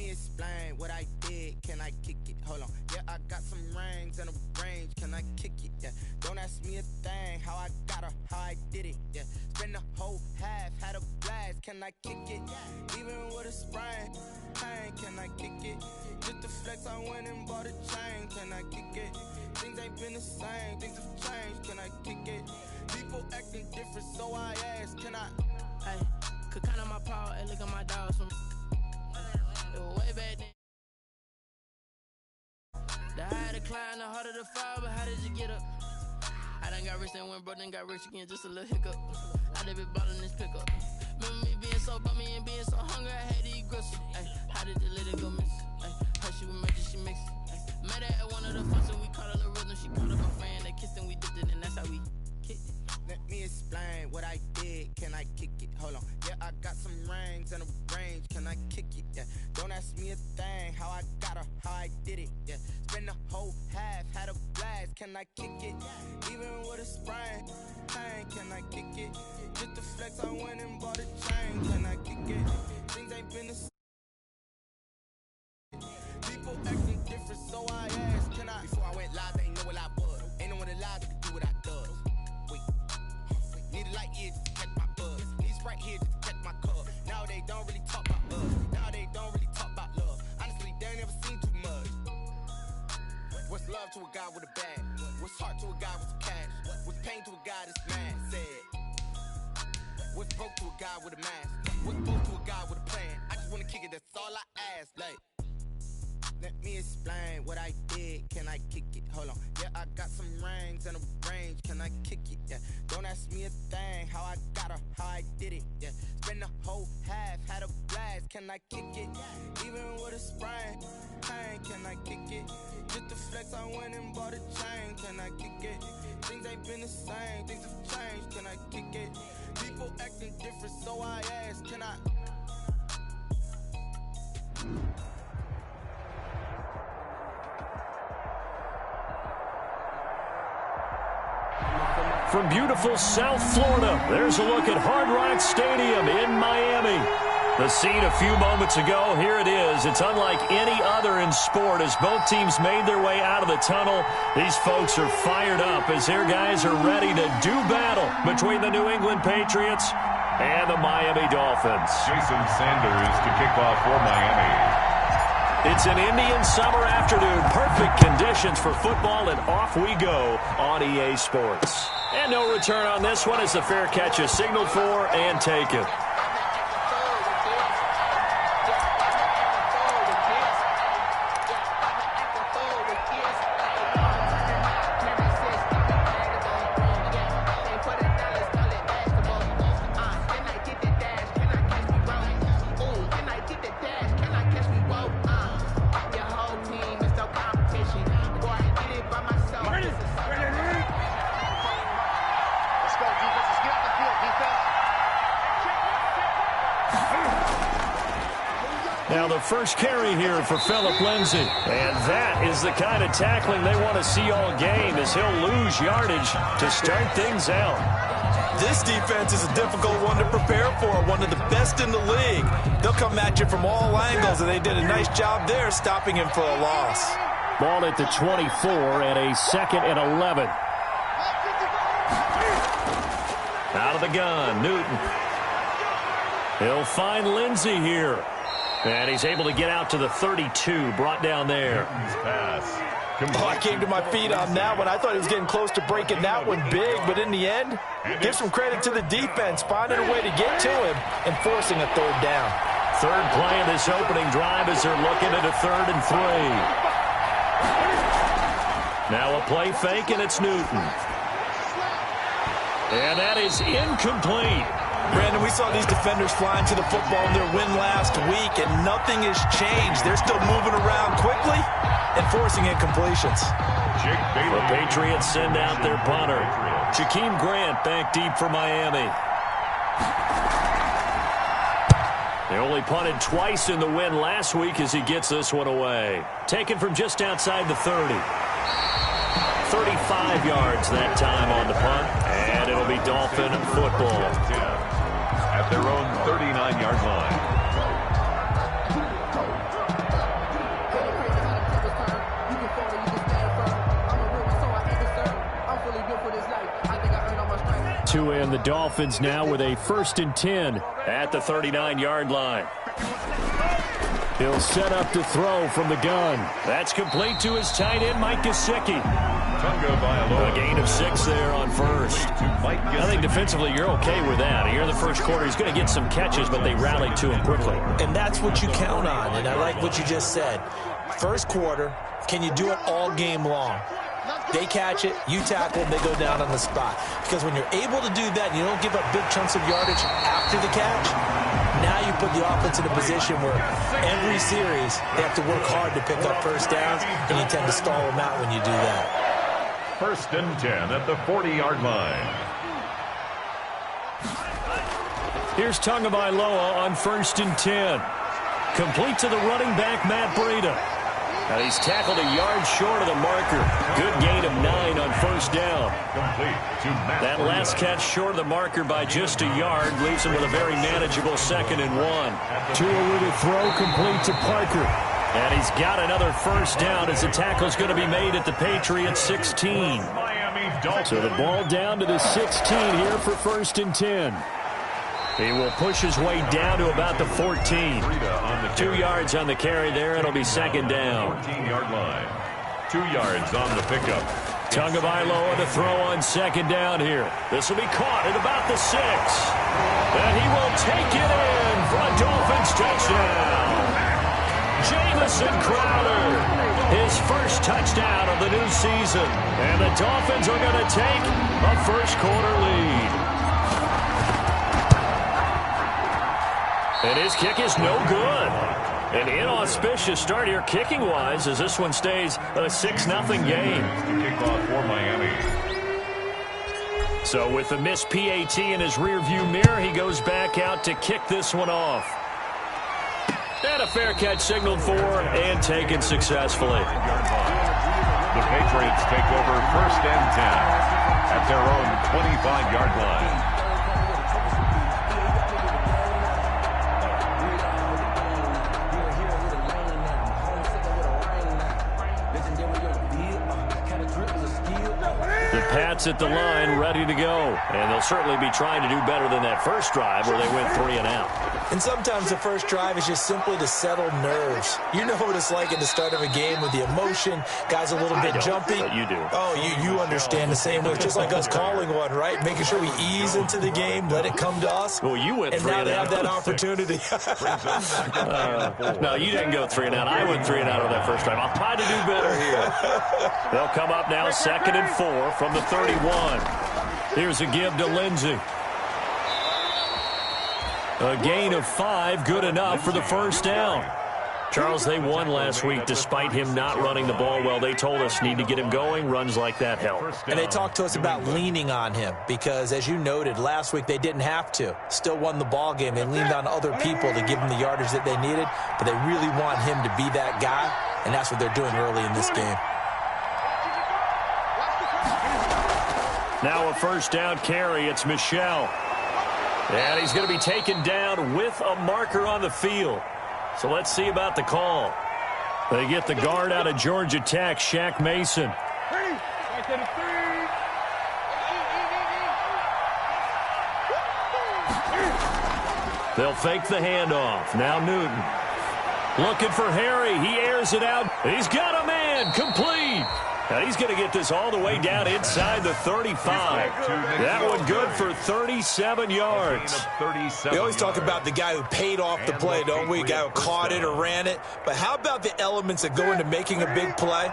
me explain what I did. Can I kick it? Hold on. Yeah, I got some rings and a range. Can I kick it? Yeah. Don't ask me a thing. How I got her, how I did it. Yeah. Spend the whole half, had a blast. Can I kick it? Even with a sprain. Pain, can I kick it? Just the flex, I went and bought a chain. Can I kick it? Things ain't been the same. Things have changed. Can I kick it? People acting different, so I ask. Can I? Hey, could count on my paw and look at my dogs from way back then. The higher the climb, the harder the fall, but how did you get up? I done got rich and went broke, then got rich again, just a little hiccup. I done been ballin' this pickup. Remember me being so bummy and being so hungry, I had to eat gristle. Ay, how did you let it go miss? Ay, how she was magic, she mixed it. Met her at one of the functions, we caught a little rhythm, she called up a friend, they kissed and we dipped it, and that's how we kicked it. Let me explain what I did. Can I kick it? Hold on. Yeah, I got some rings and a range. Can I kick it? Yeah. Don't ask me a thing. How I got her, how I did it. Yeah. Spend the whole half, had a blast. Can I kick it? Even with a sprain. Pain, can I kick it? Just the flex, I went and bought a chain. Can I kick it? Things ain't been the same. People acting different, so I asked. Can I? Before I went live, they ain't know what I was. Ain't no one alive that could do what I does. Need a light here just to catch my buzz. Need Sprite here just to catch my cup. Now they don't really talk about us. Now they don't really talk about love. Honestly, they ain't never seen too much. What's love to a guy with a bag? What's heart to a guy with some cash? What's pain to a guy that's mad? Said. What's broke to a guy with a mask? What's broke to a guy with a plan? I just wanna kick it, that's all I ask. Like, let me explain what I did. Can I kick it? Hold on. Yeah, I got some rings and a range. Can I kick it? Yeah. Don't ask me a thing. How I got her, how I did it. Yeah. Spend the whole half, had a blast. Can I kick it? Even with a sprain. Pain, can I kick it? Just the flex, I went and bought a chain. Can I kick it? Things ain't been the same. Things have changed. Can I kick it? People acting different, so I ask. Can I? From beautiful South Florida, there's a look at Hard Rock Stadium in Miami. The scene a few moments ago, here it is. It's unlike any other in sport as both teams made their way out of the tunnel. These folks are fired up as their guys are ready to do battle between the New England Patriots and the Miami Dolphins. Jason Sanders to kick off for Miami. It's an Indian summer afternoon. Perfect conditions for football, and off we go on EA Sports. And no return on this one as the fair catch is signaled for and taken. Now the first carry here for Phillip Lindsay. And that is the kind of tackling they want to see all game as he'll lose yardage to start things out. This defense is a difficult one to prepare for, one of the best in the league. They'll come at you from all angles, and they did a nice job there stopping him for a loss. Ball at the 24 and a 2nd and 11. Out of the gun, Newton. He'll find Lindsay here. And he's able to get out to the 32, brought down there. Pass. Oh, I came to my feet on that one. I thought he was getting close to breaking that one big, but in the end, give some credit to the defense, finding a way to get to him and forcing a third down. Third play of this opening drive as they're looking at a 3rd and 3. Now a play fake, and it's Newton. And that is incomplete. Brandon, we saw these defenders flying to the football in their win last week, and nothing has changed. They're still moving around quickly and forcing incompletions. The Patriots send out their punter. Jakeem Grant back deep for Miami. They only punted twice in the win last week as he gets this one away. Taken from just outside the 30. 35 yards that time on the punt, and it'll be Dolphin football. At their own 39-yard line. And the Dolphins now with a 1st and 10 at the 39-yard line. He'll set up to throw from the gun. That's complete to his tight end, Mike Gesicki. A gain of 6 there on first. I think defensively you're okay with that. Here in the first quarter, he's going to get some catches, but they rallied to him quickly. And that's what you count on, and I like what you just said. First quarter, can you do it all game long? They catch it, you tackle them, they go down on the spot. Because when you're able to do that and you don't give up big chunks of yardage after the catch, now you put the offense in a position where every series they have to work hard to pick up first downs, and you tend to stall them out when you do that. 1st and 10 at the 40-yard line. Here's Tagovailoa on 1st and 10. Complete to the running back, Matt Breida. And he's tackled a yard short of the marker. Good gain of 9 on first down. That last catch short of the marker by just a yard leaves him with a very manageable 2nd and 1. Tua with a throw complete to Parker. And he's got another first down as the tackle's going to be made at the Patriots 16. So the ball down to the 16 here for 1st and 10. He will push his way down to about the 14. 2 yards on the carry there. It'll be 2nd down. 14-yard line. 2 yards on the pickup. Tagovailoa to throw on 2nd down here. This will be caught at about the 6. And he will take it in for a Dolphins touchdown. Jamison Crowder, his first touchdown of the new season. And the Dolphins are going to take a first quarter lead. And his kick is no good. An inauspicious start here kicking-wise as this one stays a 6-0 game. Kickoff for Miami. So with the missed PAT in his rearview mirror, he goes back out to kick this one off. And a fair catch signaled for and taken successfully. The Patriots take over 1st and 10 at their own 25-yard line. Pats at the line, ready to go. And they'll certainly be trying to do better than that first drive where they went 3 and out. And sometimes the first drive is just simply to settle nerves. You know what it's like at the start of a game with the emotion. Guys a little bit jumpy. But you do. Oh, you understand the same way. It's just like us calling one, right? Making sure we ease into the game, let it come to us. Well, you went 3 and out. And now they have that opportunity. No, you didn't go 3 and out. I went 3 and out on that first drive. I'll try to do better here. They'll come up now 2nd and 4 from the 31. Here's a give to Lindsey. A gain of 5, good enough for the first down. Charles, they won last week despite him not running the ball well. They told us need to get him going. Runs like that help. And they talked to us about leaning on him because, as you noted, last week they didn't have to. Still won the ball game. They leaned on other people to give them the yardage that they needed, but they really want him to be that guy, and that's what they're doing early in this game. Now a first down carry. It's Michel. And he's going to be taken down with a marker on the field. So let's see about the call. They get the guard out of Georgia Tech, Shaq Mason. They'll fake the handoff. Now Newton. Looking for Harry. He airs it out. He's got a man. Complete. And he's going to get this all the way down inside the 35. That one good for 37 yards. We always talk about the guy who paid off the play, don't we? The guy who caught it or ran it. But how about the elements that go into making a big play?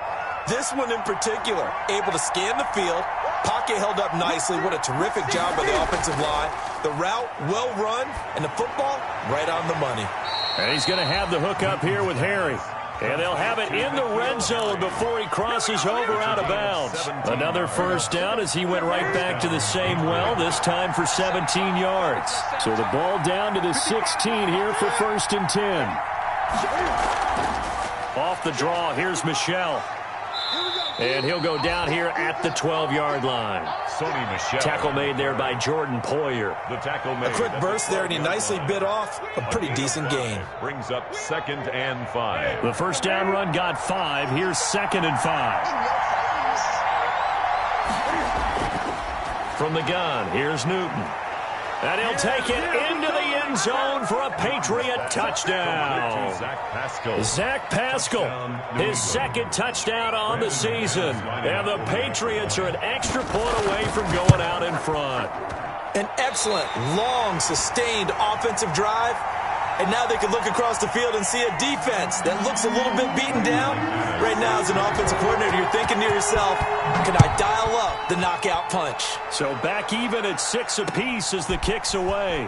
This one in particular, able to scan the field. Pocket held up nicely. What a terrific job by the offensive line. The route, well run, and the football, right on the money. And he's going to have the hook up here with Harry. And they'll have it in the red zone before he crosses over out of bounds. Another first down as he went right back to the same well, this time for 17 yards. So the ball down to the 16 here for 1st and 10. Off the draw, here's Michel. And he'll go down here at the 12-yard line. Tackle made there by Jordan Poyer. The tackle made. A quick burst there, and he nicely bit off a pretty decent gain. Brings up 2nd and 5. The first down run got 5. Here's 2nd and 5. from the gun. Here's Newton. And he'll take it into the end zone for a Patriot touchdown. Zach Pascal, his second touchdown on the season. And the Patriots are an extra point away from going out in front. An excellent, long, sustained offensive drive. And now they can look across the field and see a defense that looks a little bit beaten down. Right now, as an offensive coordinator, you're thinking to yourself, can I dial up the knockout punch? So back even at 6 apiece as the kick's away.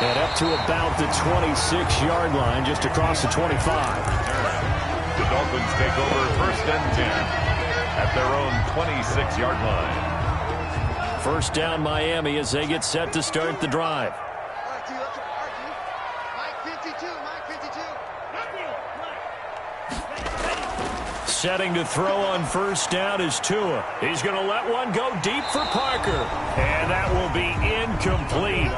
And up to about the 26-yard line, just across the 25. The Dolphins take over 1st and 10 at their own 26-yard line. First down Miami as they get set to start the drive. Setting to throw on first down is Tua. He's going to let one go deep for Parker. And that will be incomplete.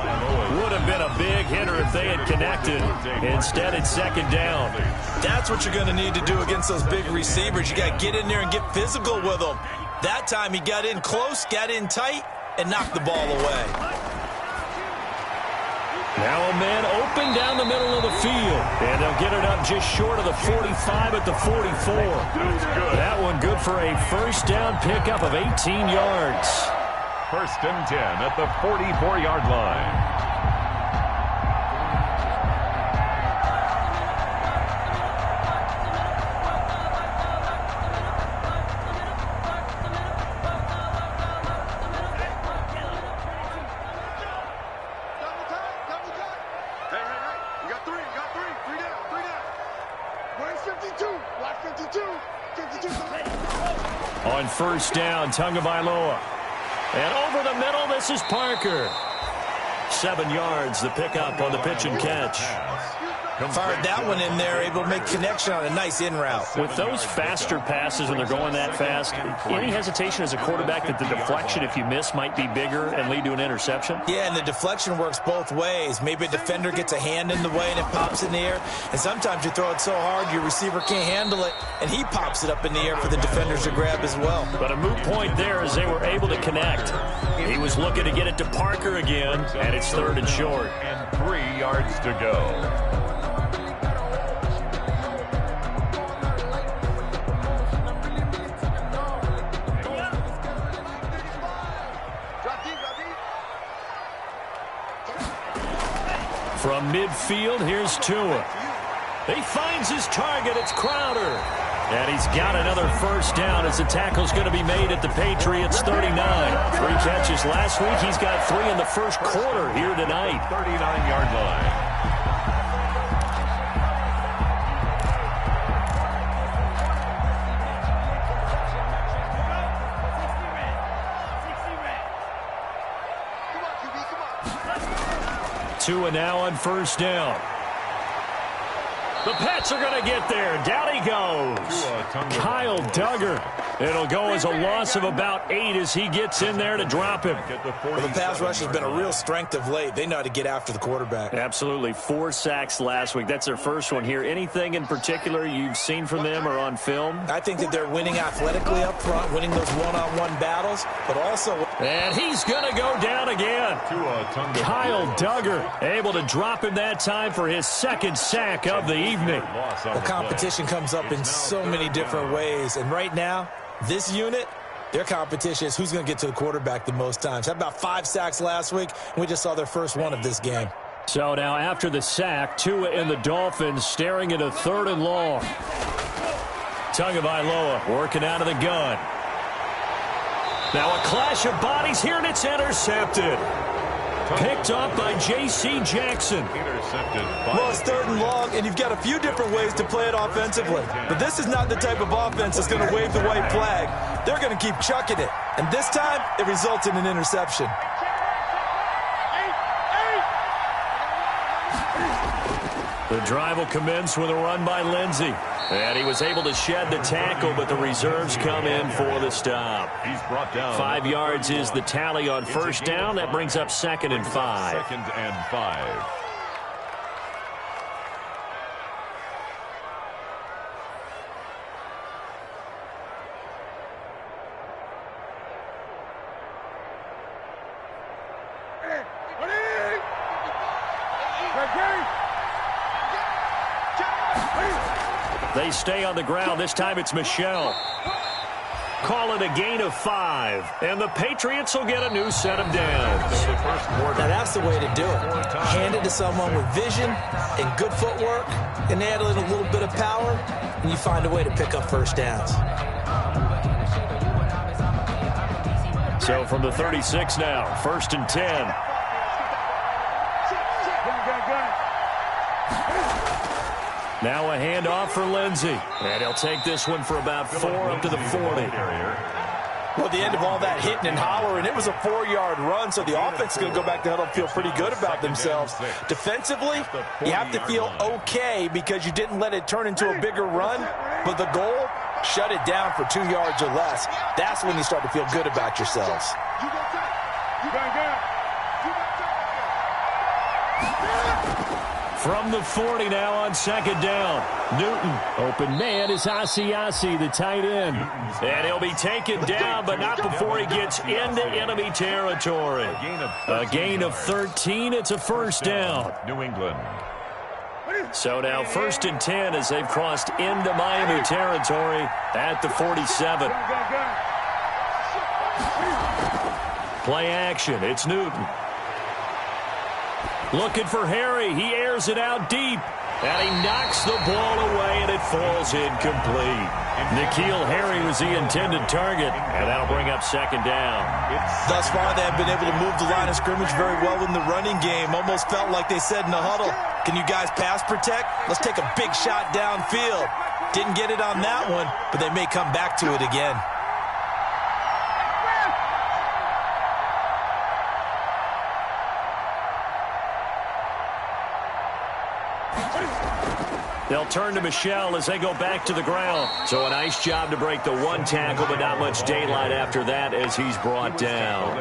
Would have been a big hitter if they had connected. Instead, it's second down. That's what you're going to need to do against those big receivers. You got to get in there and get physical with them. That time he got in close, got in tight, and knocked the ball away. Now a man open down the middle of the field. And they'll get it up just short of the 45 at the 44. That one good for a first down pickup of 18 yards. 1st and 10 at the 44-yard line. On first down, Tagovailoa. And over the middle, this is Parker. 7 yards, the pickup on the pitch and catch. Fired that one in there, able to make connection on a nice in route. With those faster passes when they're going that fast, any hesitation as a quarterback that the deflection, if you miss, might be bigger and lead to an interception? Yeah, and the deflection works both ways. Maybe a defender gets a hand in the way and it pops in the air. And sometimes you throw it so hard your receiver can't handle it, and he pops it up in the air for the defenders to grab as well. But a moot point there as they were able to connect. He was looking to get it to Parker again, and it's 3rd and short. And 3 yards to go. From midfield, here's Tua. He finds his target. It's Crowder. And he's got another first down as the tackle's going to be made at the Patriots' 39. 3 catches last week. He's got 3 in the first quarter here tonight. 39-yard line. Tua now on first down. The Pats are going to get there. Down he goes. Kyle Duggar. It'll go as a loss of about 8 as he gets in there to drop him. Well, the pass rush has been a real strength of late. They know how to get after the quarterback. Absolutely. 4 sacks last week. That's their first one here. Anything in particular you've seen from them or on film? I think that they're winning athletically up front, winning those one-on-one battles, but also... And he's going to go down again. Kyle Duggar able to drop him that time for his 2nd sack of the evening. The competition comes up in so many different ways, and right now, this unit, their competition is who's going to get to the quarterback the most times. Had about 5 sacks last week, and we just saw their first one of this game. So now after the sack, Tua and the Dolphins staring at a 3rd and long. Tagovailoa working out of the gun. Now a clash of bodies here, and it's intercepted. Picked up by J.C. Jackson. Well, it's 3rd and long, and you've got a few different ways to play it offensively. But this is not the type of offense that's going to wave the white flag. They're going to keep chucking it. And this time, it results in an interception. The drive will commence with a run by Lindsey. And he was able to shed the tackle, but the reserves come in for the stop. He's brought down. 5 yards is the tally on first down. That brings up 2nd and 5. 2nd and 5. They stay on the ground. This time it's Michel. Call it a gain of 5. And the Patriots will get a new set of downs. Now that's the way to do it. Hand it to someone with vision and good footwork, and add in a little bit of power, and you find a way to pick up first downs. So from the 36 now, 1st and 10. Now a handoff for Lindsey. And he'll take this one for about 4 up to the 40. Well, at the end of all that hitting and hollering, it was a 4-yard run, so the offense is going to go back to huddle and feel pretty good about themselves. Defensively, you have to feel okay because you didn't let it turn into a bigger run, but the goal, shut it down for 2 yards or less. That's when you start to feel good about yourselves. From the 40 now on 2nd down. Newton. Open man is Asiasi, the tight end. And he'll be taken down, but not before he gets into enemy territory. A gain of 13. It's a 1st down. New England. So now 1st and 10 as they've crossed into Miami territory at the 47. Play action. It's Newton. Looking for Harry. He airs it out deep. And he knocks the ball away, and it falls incomplete. N'Keal Harry was the intended target, and that'll bring up 2nd down. Thus far, they have been able to move the line of scrimmage very well in the running game. Almost felt like they said in the huddle, can you guys pass protect? Let's take a big shot downfield. Didn't get it on that one, but they may come back to it again. They'll turn to Michel as they go back to the ground. So a nice job to break the 1 tackle, but not much daylight after that as he's brought down.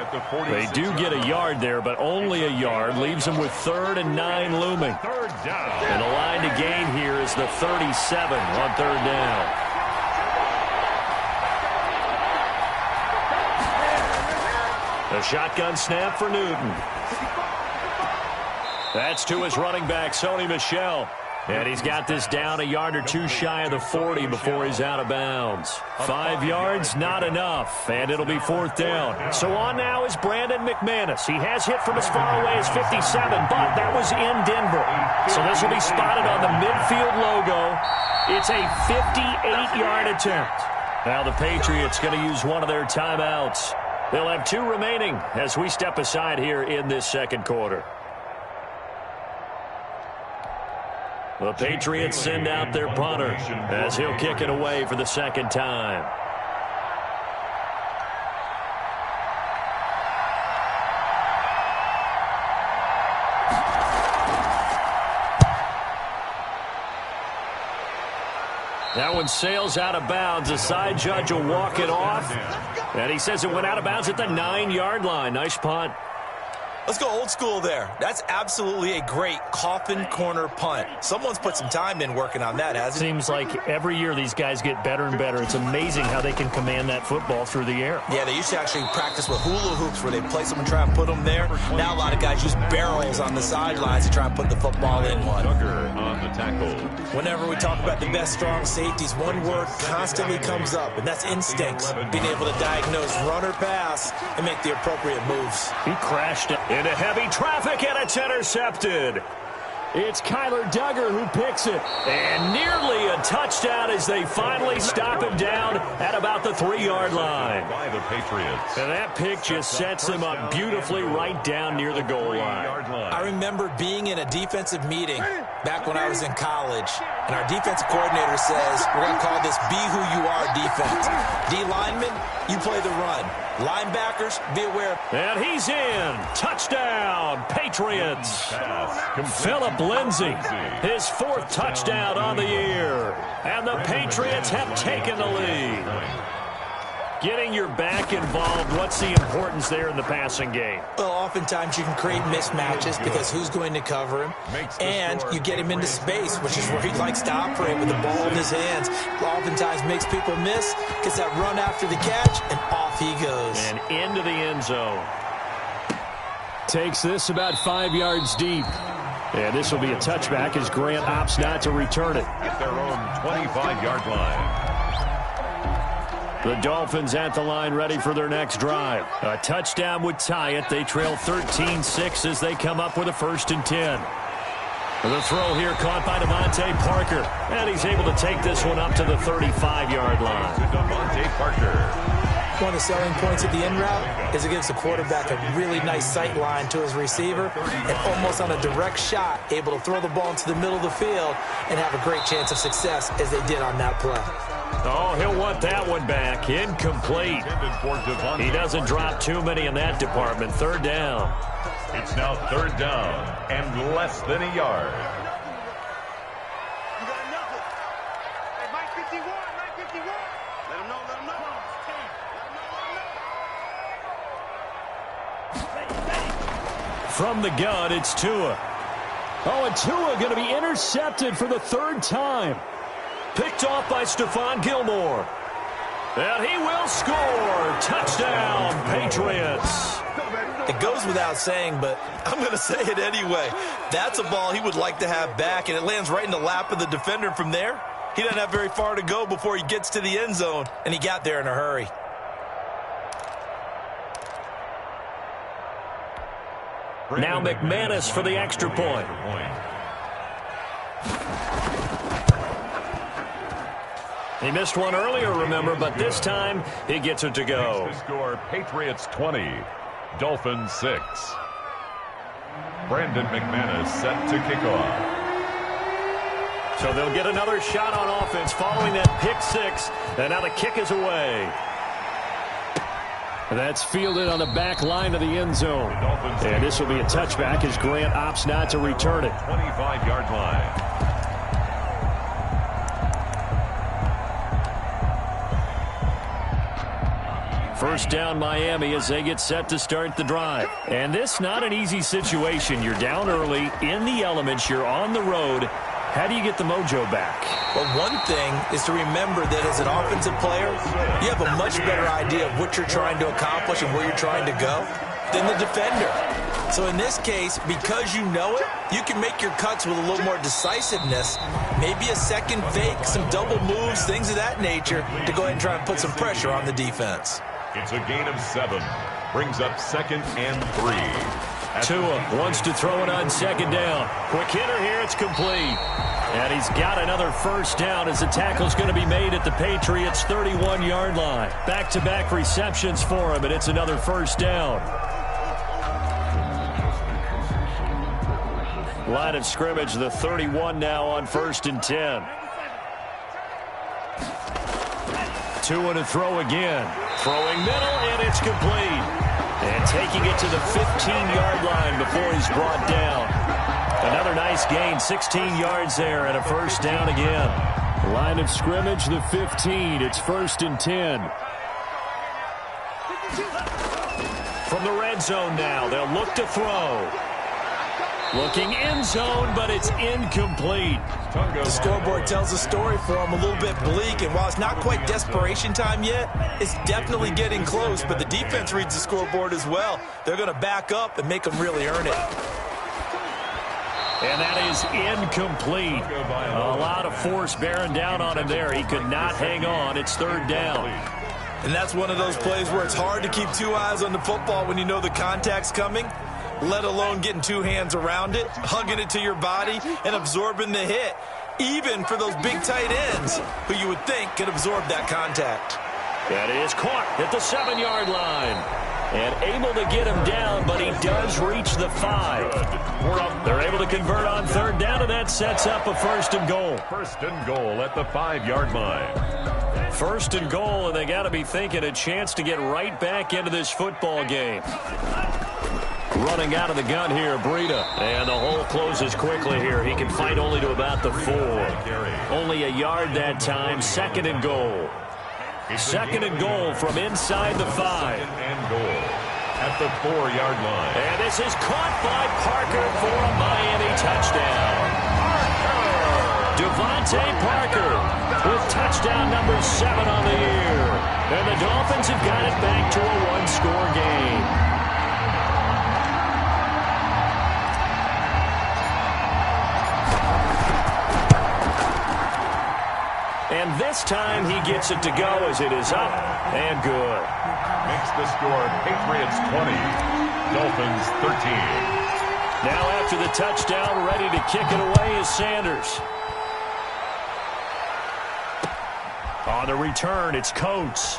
They do get a yard there, but only a yard. Leaves them with 3rd and 9 looming. And the line to gain here is the 37 on 3rd down. A shotgun snap for Newton. That's to his running back, Sony Michel. And he's got this down a yard or 2 shy of the 40 before he's out of bounds. 5 yards, not enough, and it'll be 4th down. So on now is Brandon McManus. He has hit from as far away as 57, but that was in Denver. So this will be spotted on the midfield logo. It's a 58-yard attempt. Now the Patriots going to use one of their timeouts. They'll have 2 remaining as we step aside here in this 2nd quarter. The Patriots send out their punter as he'll kick it away for the 2nd time. That one sails out of bounds. The side judge will walk it off. And he says it went out of bounds at the 9-yard line. Nice punt. Let's go old school there. That's absolutely a great coffin corner punt. Someone's put some time in working on that, hasn't it? Seems like every year these guys get better and better. It's amazing how they can command that football through the air. Yeah, they used to actually practice with hula hoops where they place them and try and put them there. Now a lot of guys use barrels on the sidelines to try and put the football in one. On the tackle. Whenever we talk about the best strong safeties, one word constantly comes up, and that's instincts. Being able to diagnose run or pass and make the appropriate moves. He crashed into heavy traffic, and it's intercepted. It's Kyler Duggar who picks it. And nearly a touchdown as they finally stop him down at about the 3-yard line. By the Patriots. And that pick just sets them up beautifully right down near the goal line. I remember being in a defensive meeting back when I was in college, and our defensive coordinator says, we're going to call this Be Who You Are defense. D linemen, you play the run. Linebackers, be aware. And he's in. Touchdown, Patriots. Phillip Lindsay, his 4th touchdown on the year. And the Patriots have taken the lead. Getting your back involved, what's the importance there in the passing game? Well, oftentimes you can create mismatches because who's going to cover him? And you get him into space, which is where he likes to operate with the ball in his hands. Oftentimes makes people miss, gets that run after the catch, and off he goes. And into the end zone. Takes this about 5 yards deep. And this will be a touchback as Grant opts not to return it. At their own 25-yard line. The Dolphins at the line ready for their next drive. A touchdown would tie it. They trail 13-6 as they come up with a 1st and 10. The throw here caught by Devontae Parker. And he's able to take this one up to the 35-yard line. Devontae Parker. One of the selling points of the in route is it gives the quarterback a really nice sight line to his receiver and almost on a direct shot able to throw the ball into the middle of the field and have a great chance of success as they did on that play. Oh, he'll want that one back. Incomplete. He doesn't drop too many in that department. 3rd down. It's now 3rd down and less than a yard. You got nothing. Hey, Mike 51, Mike 51. Let him know, let him know. From the gun, it's Tua. Oh, and Tua going to be intercepted for the 3rd time. Picked off by Stephon Gilmore. And he will score. Touchdown, Patriots. It goes without saying, but I'm going to say it anyway. That's a ball he would like to have back, and it lands right in the lap of the defender. From there, he doesn't have very far to go before he gets to the end zone, and he got there in a hurry. Now McManus for the extra point. He missed one earlier, remember, but this time he gets it to go. The score, Patriots 20, Dolphins 6. Brandon McManus set to kick off. So they'll get another shot on offense following that pick 6, and now the kick is away. That's fielded on the back line of the end zone. And this will be a touchback as Grant opts not to return it. 25-yard line. First down Miami as they get set to start the drive. And this not an easy situation. You're down early, in the elements, you're on the road. How do you get the mojo back? Well, one thing is to remember that as an offensive player, you have a much better idea of what you're trying to accomplish and where you're trying to go than the defender. So in this case, because you know it, you can make your cuts with a little more decisiveness, maybe a second fake, some double moves, things of that nature, to go ahead and try and put some pressure on the defense. It's a gain of 7. Brings up 2nd and 3. Tua wants to throw it on 2nd down. Quick hitter here, it's complete. And he's got another first down as the tackle's going to be made at the Patriots' 31-yard line. Back-to-back receptions for him, and it's another first down. Line of scrimmage, the 31 now on 1st and 10. Tua to throw again. Throwing middle, and it's complete. And taking it to the 15-yard line before he's brought down. Another nice gain, 16 yards there, and a first down again. Line of scrimmage, the 15. It's 1st and 10. From the red zone now, they'll look to throw. Looking end zone, but it's incomplete. The scoreboard tells a story for him, a little bit bleak, and while it's not quite desperation time yet, it's definitely getting close, but the defense reads the scoreboard as well. They're going to back up and make them really earn it. And that is incomplete. A lot of force bearing down on him there. He could not hang on. It's 3rd down. And that's one of those plays where it's hard to keep 2 eyes on the football when you know the contact's coming, let alone getting 2 hands around it, hugging it to your body, and absorbing the hit, even for those big tight ends who you would think could absorb that contact. That is caught at the 7-yard line. And able to get him down, but he does reach the 5. They're able to convert on 3rd down, and that sets up a 1st and goal. 1st and goal at the 5-yard line. 1st and goal, and they got to be thinking a chance to get right back into this football game. Running out of the gun here, Breida. And the hole closes quickly here. He can fight only to about the 4. Only a yard that time. 2nd and goal. 2nd and goal from inside the 5. 2nd and goal at the 4-yard line. And this is caught by Parker for a Miami touchdown. Devontae Parker with touchdown number 7 on the year. And the Dolphins have got it back to a 1-score game. this time he gets it to go as it is up and good. Makes the score Patriots 20, Dolphins 13. Now after the touchdown, ready to kick it away is Sanders. On the return, it's Coates.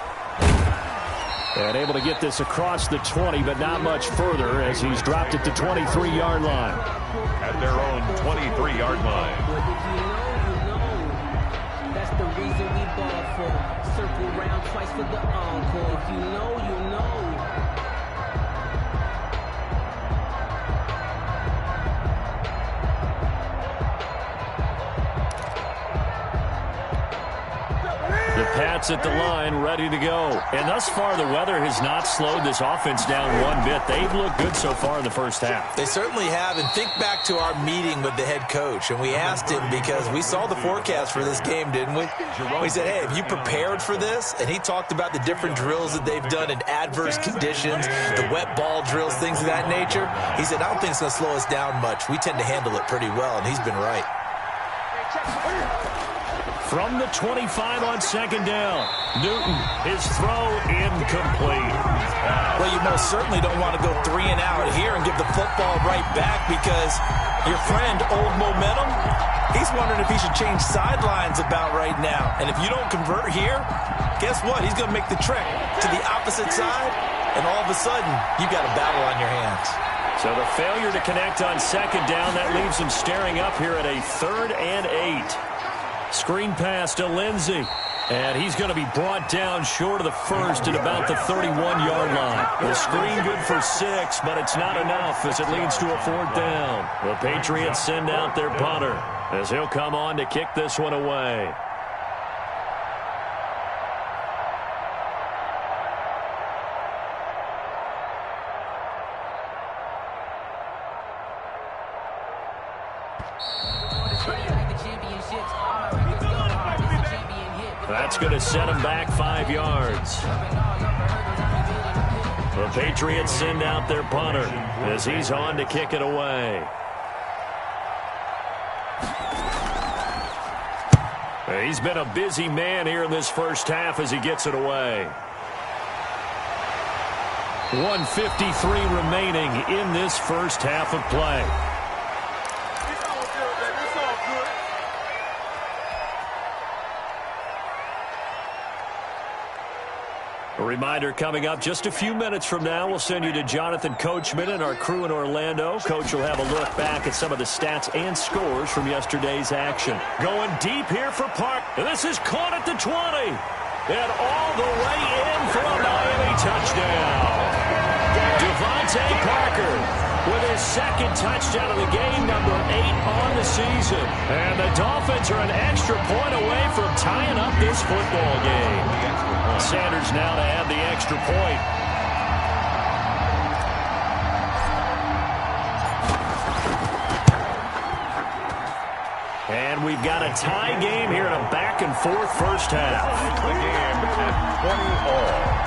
And able to get this across the 20, but not much further as he's dropped it to 23-yard line. At their own 23-yard line. That's the reason we ball for. Circle round twice for the encore. If you know, you know. The Pats at the line, ready to go. And thus far, the weather has not slowed this offense down one bit. They've looked good so far in the first half. They certainly have. And think back to our meeting with the head coach. And we asked him because we saw the forecast for this game, didn't we? We said, hey, have you prepared for this? And he talked about the different drills that they've done in adverse conditions, the wet ball drills, things of that nature. He said, I don't think it's going to slow us down much. We tend to handle it pretty well, and he's been right. From the 25 on second down, Newton, his throw incomplete. Well, you most certainly don't want to go 3 and out here and give the football right back because your friend, Old Momentum, he's wondering if he should change sidelines about right now. And if you don't convert here, guess what? He's going to make the trek to the opposite side, and all of a sudden, you've got a battle on your hands. So the failure to connect on second down, that leaves him staring up here at a 3rd and 8. Screen pass to Lindsey. And he's going to be brought down short of the first at about the 31-yard line. The screen good for 6, but it's not enough as it leads to a 4th down. The Patriots send out their punter as he'll come on to kick this one away. That's going to set him back 5 yards. The Patriots send out their punter as he's on to kick it away. He's been a busy man here in this first half as he gets it away. 1:53 remaining in this first half of play. A reminder coming up just a few minutes from now, we'll send you to Jonathan Coachman and our crew in Orlando. Coach will have a look back at some of the stats and scores from yesterday's action. Going deep here for Park. And this is caught at the 20. And all the way in for a Miami touchdown. Devontae Parker with his 2nd touchdown of the game, number 8 on the season. And the Dolphins are an extra point away from tying up this football game. Sanders now to add the extra point. And we've got a tie game here in a back-and-forth first half. The game at 20 all.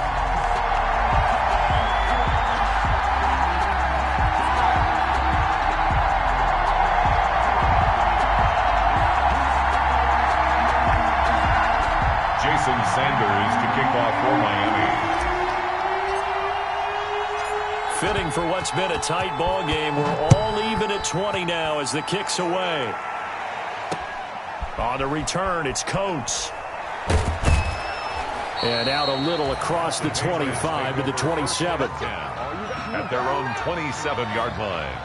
Sanders to kick off for Miami. Fitting for what's been a tight ball game. We're all even at 20 now as the kick's away. On the return, it's Coates. And out a little across the 25 to the 27. At their own 27-yard line.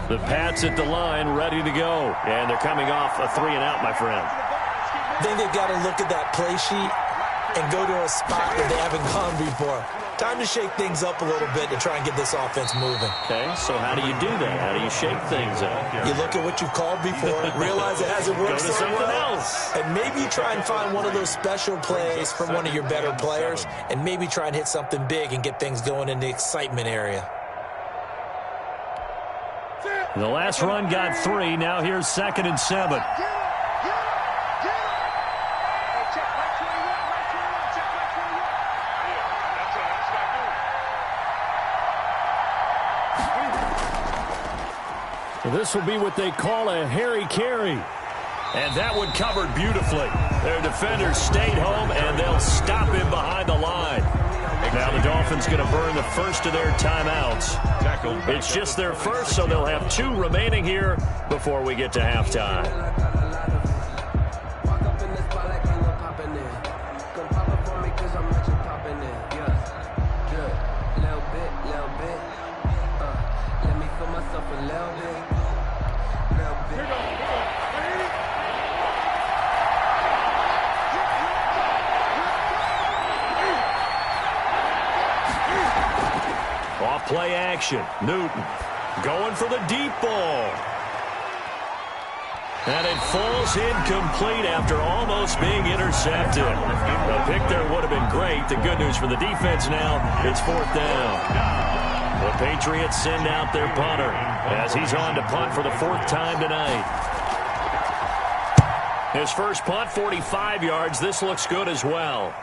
The Pats at the line, ready to go. And they're coming off a 3 and out, my friend. I think they've got to look at that play sheet and go to a spot that they haven't gone before. Time to shake things up a little bit to try and get this offense moving. Okay, so how do you do that? How do you shake things up? You look at what you've called before, realize it hasn't worked so well, and maybe you try and find one of those special plays from one of your better players, and maybe try and hit something big and get things going in the excitement area. The last run got 3. Now here's 2nd and 7. This will be what they call a Harry carry. And that one covered beautifully. Their defenders stayed home, and they'll stop him behind the line. Now the Dolphins going to burn the first of their timeouts. It's just their first, so they'll have 2 remaining here before we get to halftime. Play action. Newton going for the deep ball. And it falls incomplete after almost being intercepted. The pick there would have been great. The good news for the defense now, it's 4th down. The Patriots send out their punter as he's on to punt for the 4th time tonight. His first punt, 45 yards. This looks good as well.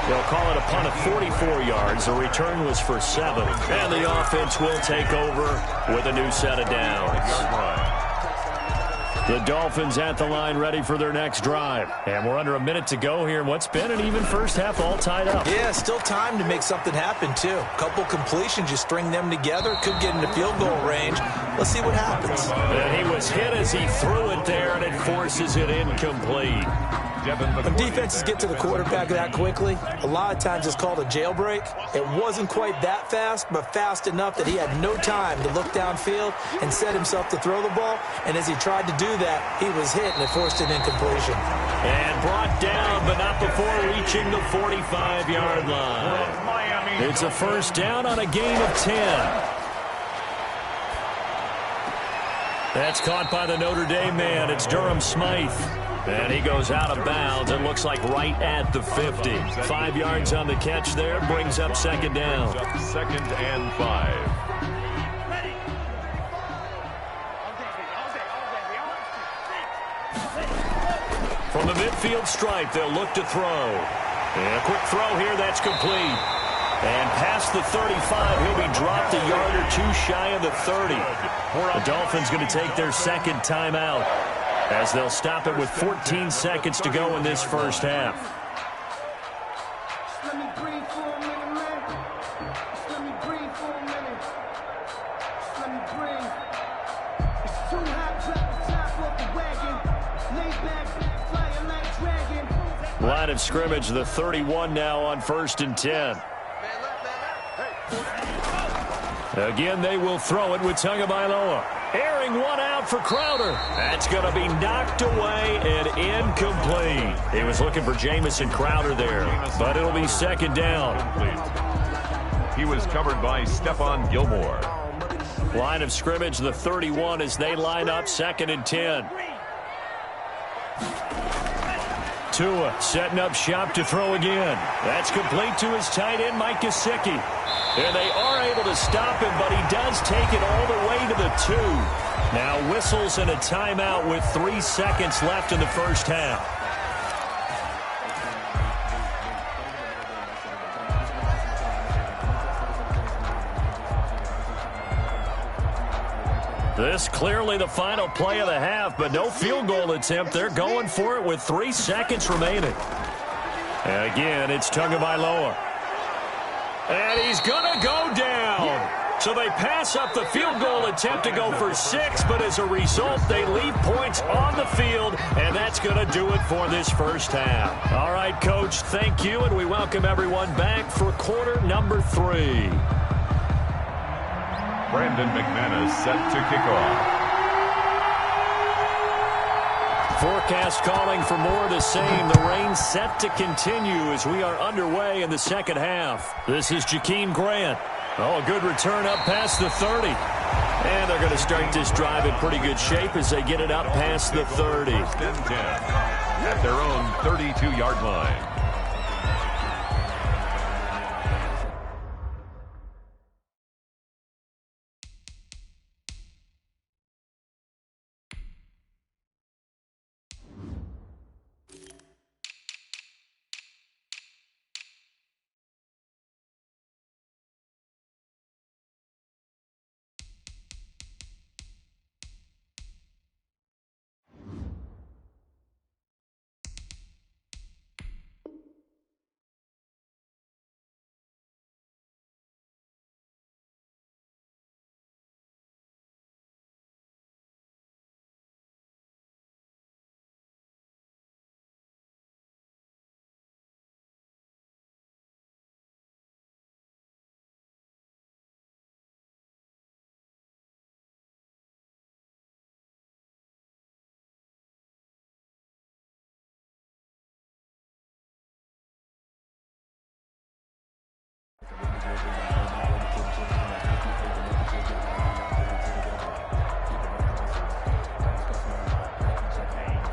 They'll call it a punt of 44 yards. The return was for 7. And the offense will take over with a new set of downs. The Dolphins at the line ready for their next drive. And we're under a minute to go here in what's been an even first half all tied up. Yeah, still time to make something happen, too. A couple completions, you string them together. Could get into field goal range. Let's see what happens. And he was hit as he threw it there, and it forces it incomplete. When defenses get to the quarterback that quickly, a lot of times it's called a jailbreak. It wasn't quite that fast, but fast enough that he had no time to look downfield and set himself to throw the ball. And as he tried to do that, he was hit, and it forced an incompletion. And brought down, but not before reaching the 45-yard line. It's a first down on a gain of 10. That's caught by the Notre Dame man. It's Durham Smythe. And he goes out of bounds. It looks like right at the 50. 5 yards on the catch there. Brings up 2nd down. 2nd and 5. From the midfield stripe, they'll look to throw. And a quick throw here. That's complete. And past the 35, he'll be dropped a yard or 2 shy of the 30. The Dolphins going to take their 2nd timeout, as they'll stop it with 14 seconds to go in this first half. Let me breathe for a minute, man. Let me breathe for a minute. Let me breathe. It's too hot, drop the top off the wagon. Lay back, flying like dragon. Line of scrimmage, the 31 now on 1st and 10. Again, they will throw it with Tagovailoa. Airing one out for Crowder. That's going to be knocked away and incomplete. He was looking for Jamison Crowder there, but it'll be 2nd down. He was covered by Stephon Gilmore. Line of scrimmage, the 31 as they line up 2nd and 10. Tua setting up shop to throw again. That's complete to his tight end, Mike Gesicki. And they are able to stop him, but he does take it all the way to the 2. Now whistles and a timeout with 3 seconds left in the first half. This clearly the final play of the half, but no field goal attempt. They're going for it with 3 seconds remaining. And again, it's Tagovailoa. And he's going to go down. So they pass up the field goal attempt to go for 6, but as a result, they leave points on the field, and that's going to do it for this first half. All right, Coach, thank you, and we welcome everyone back for quarter number 3. Brandon McManus set to kick off. Forecast calling for more of the same. The rain set to continue as we are underway in the second half. This is Jakeem Grant. Oh, a good return up past the 30. And they're going to start this drive in pretty good shape as they get it up past the 30. First and 10 at their own 32-yard line.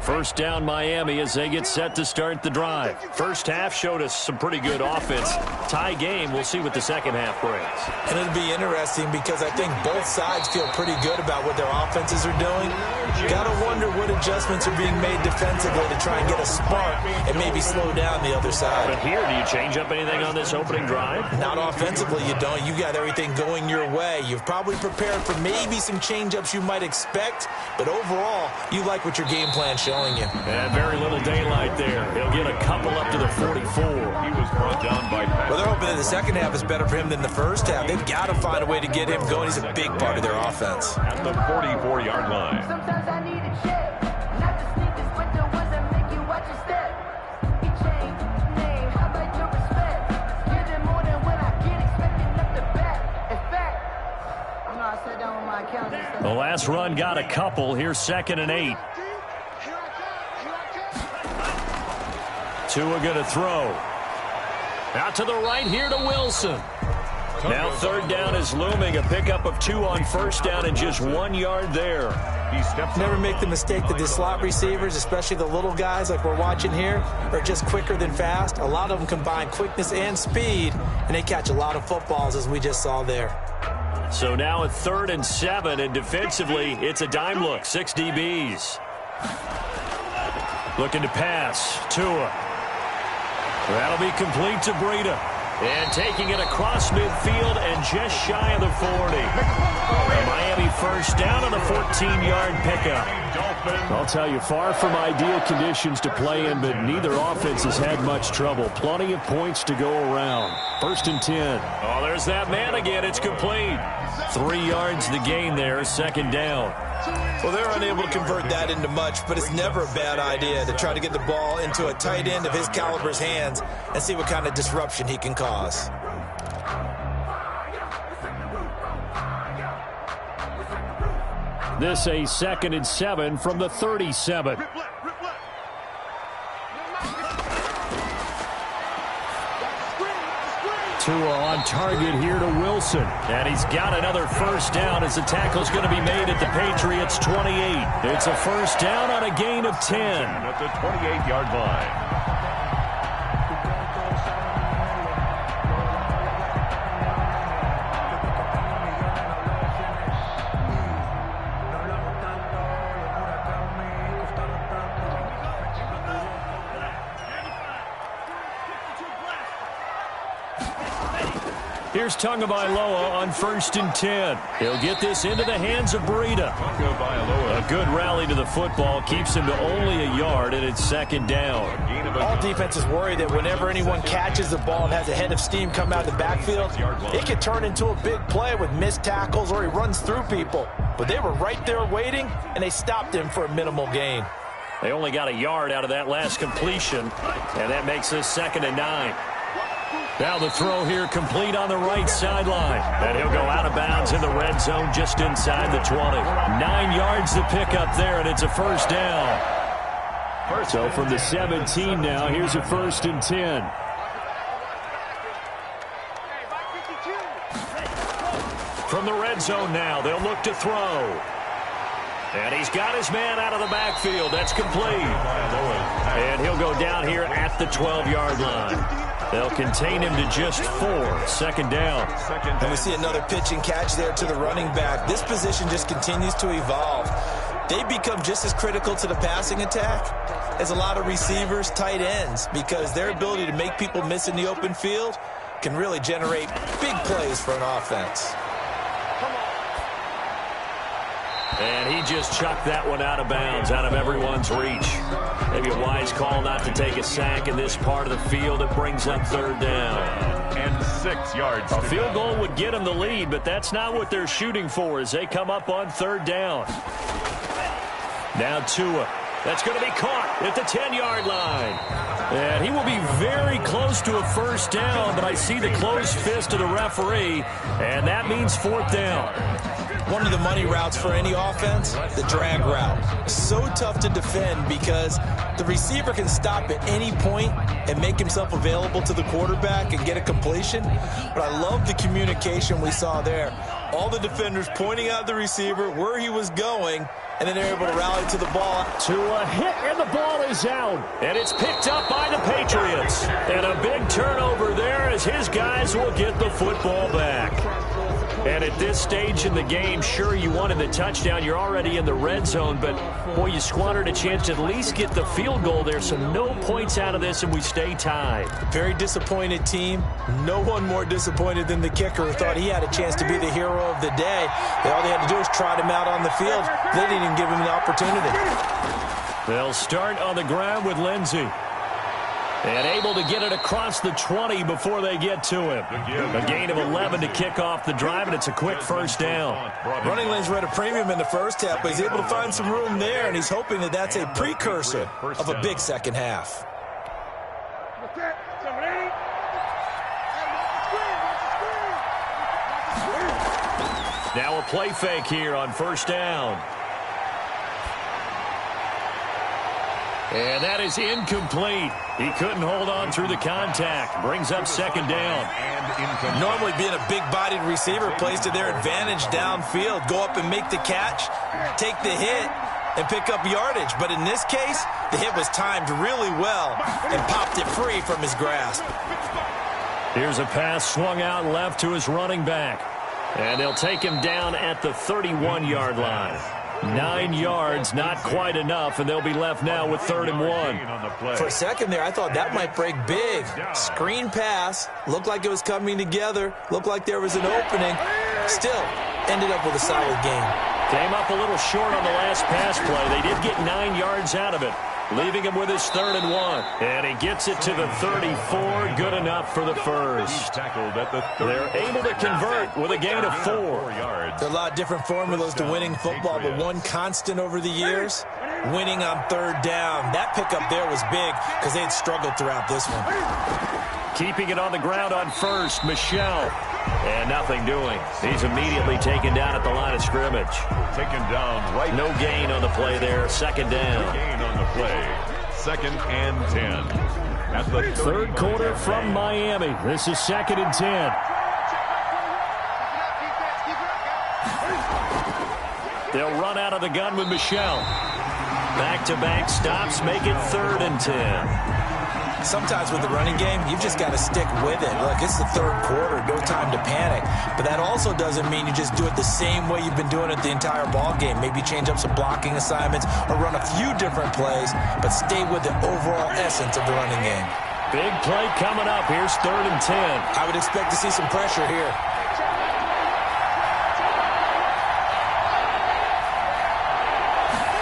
First down Miami as they get set to start the drive. First half showed us some pretty good offense. Tie game. We'll see what the second half brings. And it'll be interesting because I think both sides feel pretty good about what their offenses are doing. Got to wonder what adjustments are being made defensively to try and get a spark and maybe slow down the other side. But here, do you change up anything on this opening drive? Not offensively, you don't. You got everything going your way. You've probably prepared for maybe some change-ups you might expect, but overall, you like what your game plan's showing you. And very little daylight there. He'll get a couple up to the 44. He was brought down by Pat. Well, they're hoping that the second half is better for him than the first half. They've got to find a way to get him going. He's a big part of their offense. At the 44-yard line. Sometimes I need a check. Not the sneakers, but the ones that make you watch your step. He changed name. How about your respect? Getting more than when I get expecting up the back. In fact, you know, I sat down with my accountant. The last run got a couple. Here's 2nd and 8. Tua going to throw. Out to the right here to Wilson. Now 3rd down is looming. A pickup of 2 on 1st down and just 1 yard there. He steps Never make the mistake that the slot receivers, especially the little guys like we're watching here, are just quicker than fast. A lot of them combine quickness and speed, and they catch a lot of footballs, as we just saw there. So now at 3rd and 7, and defensively, it's a dime look. 6 DBs. Looking to pass. Tua. That'll be complete to Breida. And taking it across midfield and just shy of the 40. A Miami first down on a 14-yard pickup. I'll tell you, far from ideal conditions to play in, but neither offense has had much trouble. Plenty of points to go around. 1st and 10. Oh, there's that man again. It's complete. 3 yards the gain there, 2nd down. Well, they're unable to convert that into much, but it's never a bad idea to try to get the ball into a tight end of his caliber's hands and see what kind of disruption he can cause. This a 2nd and 7 from the 37. Tua on target here to Wilson. And he's got another first down as the tackle's going to be made at the Patriots' 28. It's a first down on a gain of 10. At the 28-yard line. Here's Tagovailoa on 1st and 10. He'll get this into the hands of Breida. A good rally to the football keeps him to only a yard, and it's 2nd down. All defenses worry that whenever anyone catches the ball and has a head of steam come out of the backfield, it can turn into a big play with missed tackles or he runs through people. But they were right there waiting, and they stopped him for a minimal gain. They only got a yard out of that last completion, and that makes this 2nd and 9. Now the throw here complete on the right sideline. And he'll go out of bounds in the red zone just inside the 20. 9 yards to pick up there, and it's a first down. So from the 17 now, here's a 1st and 10. From the red zone now, they'll look to throw. And he's got his man out of the backfield. That's complete. And he'll go down here at the 12-yard line. They'll contain him to just 4. 2nd down. And we see another pitch and catch there to the running back. This position just continues to evolve. They become just as critical to the passing attack as a lot of receivers, tight ends, because their ability to make people miss in the open field can really generate big plays for an offense. And he just chucked that one out of bounds, out of everyone's reach. Maybe a wise call not to take a sack in this part of the field. It brings up 3rd down. And 6 yards. A field goal would get them the lead, but that's not what they're shooting for as they come up on 3rd down. Now Tua. That's going to be caught at the 10-yard line. And he will be very close to a first down, but I see the closed fist of the referee, and that means 4th down. One of the money routes for any offense, the drag route. So tough to defend because the receiver can stop at any point and make himself available to the quarterback and get a completion. But I love the communication we saw there. All the defenders pointing out the receiver where he was going, and then they're able to rally to the ball. To a hit, and the ball is out. And it's picked up by the Patriots. And a big turnover there as his guys will get the football back. And at this stage in the game, sure, you wanted the touchdown. You're already in the red zone, but, boy, you squandered a chance to at least get the field goal there, so no points out of this, and we stay tied. Very disappointed team. No one more disappointed than the kicker who thought he had a chance to be the hero of the day. All they had to do was trot him out on the field. They didn't even give him the opportunity. They'll start on the ground with Lindsey. And able to get it across the 20 before they get to him. A gain of 11 to kick off the drive, and it's a quick first down. Running lanes were at a premium in the first half, but he's able to find some room there, and he's hoping that that's a precursor of a big second half. Now a play fake here on first down. And that is incomplete. He couldn't hold on through the contact. Brings up second down. Normally being a big-bodied receiver plays to their advantage downfield. Go up and make the catch, take the hit, and pick up yardage. But in this case, the hit was timed really well and popped it free from his grasp. Here's a pass swung out left to his running back. And they'll take him down at the 31-yard line. 9 yards, not quite enough, and they'll be left now with 3rd and 1. For a second there, I thought that might break big. Screen pass, looked like it was coming together, looked like there was an opening. Still, ended up with a solid game. Came up a little short on the last pass play. They did get 9 yards out of it, leaving him with his 3rd and 1. And he gets it to the 34, good enough for the first. They're able to convert with a gain of 4. There are a lot of different formulas to winning football, but one constant over the years, winning on 3rd down. That pickup there was big because they had struggled throughout this one. Keeping it on the ground on first, Michelle. And nothing doing. He's immediately taken down at the line of scrimmage. Taken down right. No gain on the play there. Second down. No gain on the play. 2nd and 10. At the third quarter from Miami. This is 2nd and 10. They'll run out of the gun with Michelle. Back-to-back stops make it 3rd and 10. Sometimes with the running game, you've just got to stick with it. Look, it's the 3rd quarter, no time to panic. But that also doesn't mean you just do it the same way you've been doing it the entire ball game. Maybe change up some blocking assignments or run a few different plays, but stay with the overall essence of the running game. Big play coming up. Here's 3rd and 10. I would expect to see some pressure here.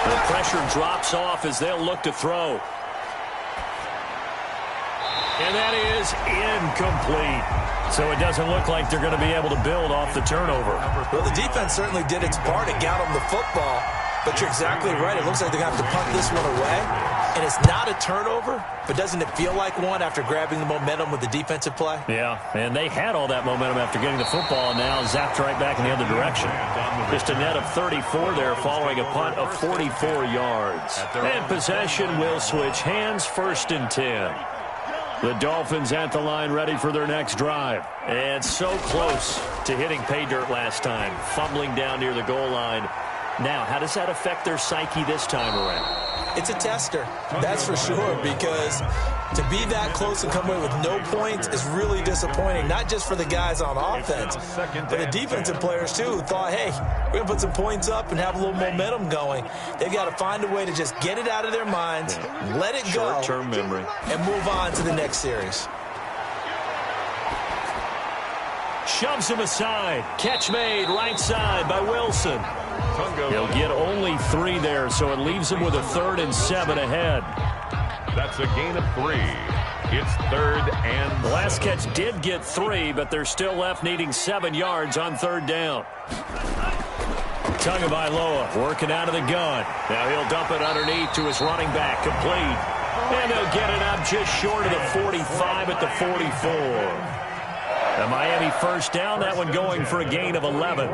The pressure drops off as they'll look to throw. And that is incomplete. So it doesn't look like they're going to be able to build off the turnover. Well, the defense certainly did its part. It got them the football. But you're exactly right. It looks like they're going to have to punt this one away. And it's not a turnover, but doesn't it feel like one after grabbing the momentum with the defensive play? Yeah, and they had all that momentum after getting the football, and now zapped right back in the other direction. Just a net of 34 there following a punt of 44 yards. And possession will switch hands, 1st and 10. The Dolphins at the line ready for their next drive. And so close to hitting pay dirt last time, fumbling down near the goal line. Now, how does that affect their psyche this time around? It's a tester, that's for sure, because to be that close and come away with no points is really disappointing, not just for the guys on offense, but the defensive players, too, who thought, hey, we're going to put some points up and have a little momentum going. They've got to find a way to just get it out of their minds, let it go, short-term memory, and move on to the next series. Shoves him aside. Catch made right side by Wilson. He'll get only 3 there, so it leaves him with a 3rd and 7 ahead. That's a gain of 3. It's 3rd and the last catch did get 3, but they're still left needing 7 yards on 3rd down. Tagovailoa working out of the gun. Now he'll dump it underneath to his running back, complete. And they'll get it up just short of the 45 at the 44. The Miami first down, that one going for a gain of 11.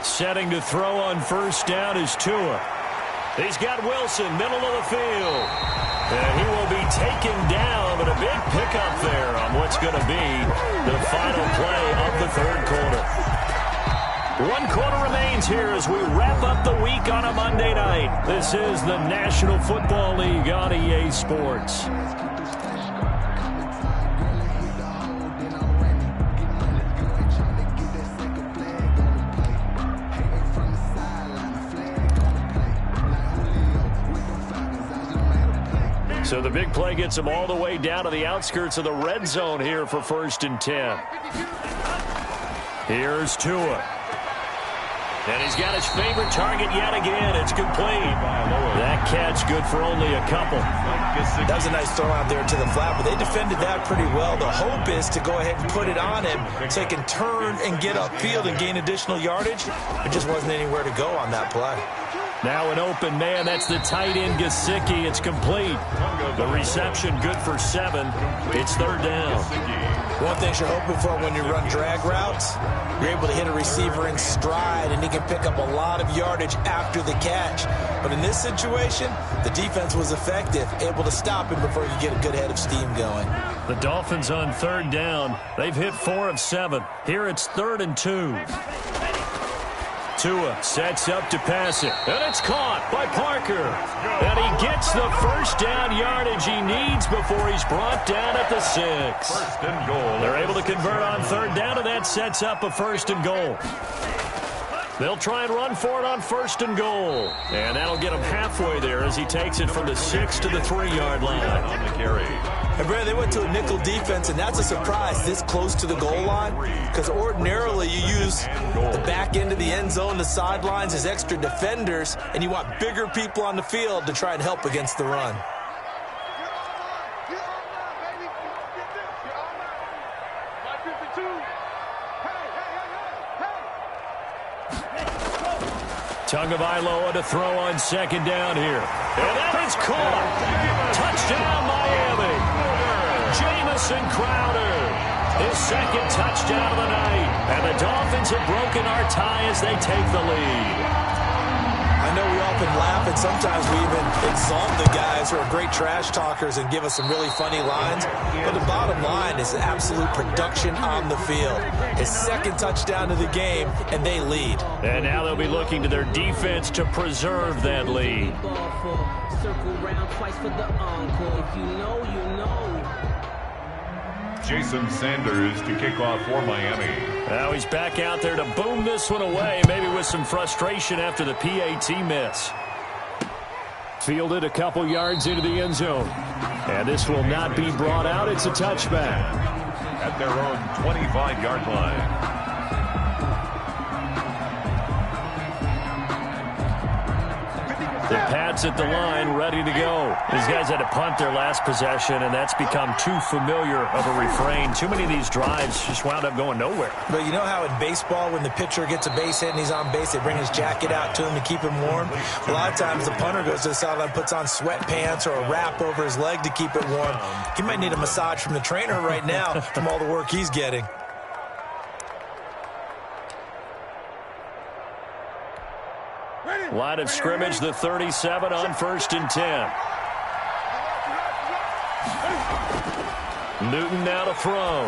Setting to throw on first down is Tua. He's got Wilson, middle of the field. And he will be taken down, but a big pickup there on what's going to be the final play of the 3rd quarter. 1 quarter remains here as we wrap up the week on a Monday night. This is the National Football League on EA Sports. So the big play gets him all the way down to the outskirts of the red zone here for 1st and 10. Here's Tua. And he's got his favorite target yet again. It's complete. That catch good for only a couple. That was a nice throw out there to the flat, but they defended that pretty well. The hope is to go ahead and put it on him so he can turn and get upfield and gain additional yardage. There just wasn't anywhere to go on that play. Now an open man. That's the tight end, Gesicki. It's complete. The reception good for 7. It's 3rd down. One thing you're hoping for when you run drag routes, you're able to hit a receiver in stride, and he can pick up a lot of yardage after the catch. But in this situation, the defense was effective, able to stop him before you get a good head of steam going. The Dolphins on 3rd down. They've hit 4 of 7. Here it's 3rd and 2. Tua sets up to pass it, and it's caught by Parker. And he gets the 1st down yardage he needs before he's brought down at the 6. 1st and goal. They're able to convert on 3rd down, and that sets up a 1st and goal. They'll try and run for it on 1st and goal. And that'll get him halfway there as he takes it from the 6 to the 3-yard line. On the carry. And Brad, they went to a nickel defense, and that's a surprise this close to the goal line, because ordinarily you use the back end of the end zone, the sidelines as extra defenders, and you want bigger people on the field to try and help against the run. Tagovailoa to throw on 2nd down here. And that is caught. Touchdown, Miami. Jamison Crowder. His 2nd touchdown of the night. And the Dolphins have broken our tie as they take the lead. I know we often laugh, and sometimes we even exalt the guys who are great trash talkers and give us some really funny lines. But the bottom line is absolute production on the field. His 2nd touchdown of the game, and they lead. And now they'll be looking to their defense to preserve that lead. Circle round twice for the encore. If you know, you know. Jason Sanders to kick off for Miami. Now he's back out there to boom this one away, maybe with some frustration after the PAT miss. Fielded a couple yards into the end zone. And this will not be brought out. It's a touchback. At their own 25-yard line. The Pats at the line, ready to go. These guys had to punt their last possession, and that's become too familiar of a refrain. Too many of these drives just wound up going nowhere. But you know how in baseball, when the pitcher gets a base hit and he's on base, they bring his jacket out to him to keep him warm? A lot of times the punter goes to the sideline, puts on sweatpants or a wrap over his leg to keep it warm. He might need a massage from the trainer right now from all the work he's getting. Line of scrimmage, the 37 on 1st and 10. Newton now to throw.